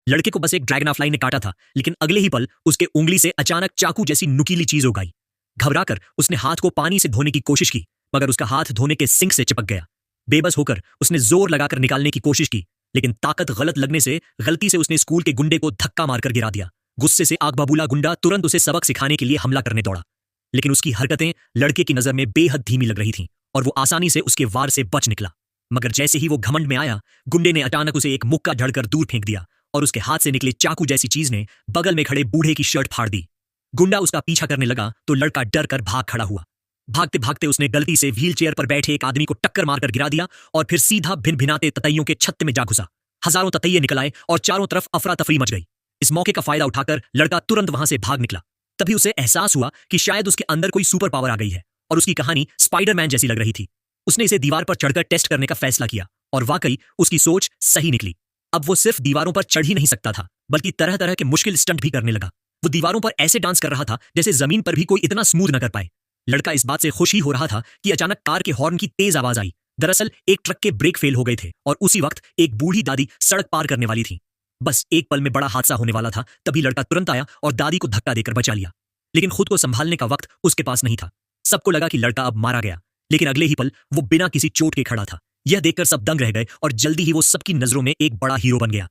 लड़के को बस एक ड्रैगन फ्लाई ने काटा था, लेकिन अगले ही पल उसके उंगली से अचानक चाकू जैसी नुकीली चीज उग आई। घबराकर उसने हाथ को पानी से धोने की कोशिश की, मगर उसका हाथ धोने के सिंक से चिपक गया। बेबस होकर उसने जोर लगाकर निकालने की कोशिश की, लेकिन ताकत गलत लगने से गलती से उसने स्कूल के गुंडे को धक्का मारकर गिरा दिया। गुस्से से आग बबूला गुंडा तुरंत उसे सबक सिखाने के लिए हमला करने दौड़ा, लेकिन उसकी हरकतें लड़के की नजर में बेहद धीमी लग रही थीं और वो आसानी से उसके वार से बच निकला। मगर जैसे ही वो घमंड में आया, गुंडे ने अचानक उसे एक मुक्का झड़कर दूर फेंक दिया और उसके हाथ से निकले चाकू जैसी चीज ने बगल में खड़े बूढ़े की शर्ट फाड़ दी। गुंडा उसका पीछा करने लगा तो लड़का डर कर भाग खड़ा हुआ। भागते भागते उसने गलती से व्हील चेयर पर बैठे एक आदमी को टक्कर मारकर गिरा दिया और फिर सीधा भिन भिनाते ततैयों के छत्ते में जा घुसा। हजारों ततैये निकल आए और चारों तरफ अफरा तफरी मच गई। इस मौके का फायदा उठाकर लड़का तुरंत वहां से भाग निकला। तभी उसे एहसास हुआ कि शायद उसके अंदर कोई सुपर पावर आ गई है और उसकी कहानी स्पाइडरमैन जैसी लग रही थी। उसने इसे दीवार पर चढ़कर टेस्ट करने का फैसला किया और वाकई उसकी सोच सही निकली। अब वो सिर्फ दीवारों पर चढ़ ही नहीं सकता था, बल्कि तरह तरह के मुश्किल स्टंट भी करने लगा। वो दीवारों पर ऐसे डांस कर रहा था जैसे जमीन पर भी कोई इतना स्मूथ न कर पाए। लड़का इस बात से खुश ही हो रहा था कि अचानक कार के हॉर्न की तेज आवाज आई। दरअसल एक ट्रक के ब्रेक फेल हो गए थे और उसी वक्त एक बूढ़ी दादी सड़क पार करने वाली थी। बस एक पल में बड़ा हादसा होने वाला था। तभी लड़का तुरंत आया और दादी को धक्का देकर बचा लिया, लेकिन खुद को संभालने का वक्त उसके पास नहीं था। सबको लगा कि लड़का अब मारा गया, लेकिन अगले ही पल वो बिना किसी चोट के खड़ा था। यह देखकर सब दंग रह गए और जल्दी ही वो सबकी नजरों में एक बड़ा हीरो बन गया।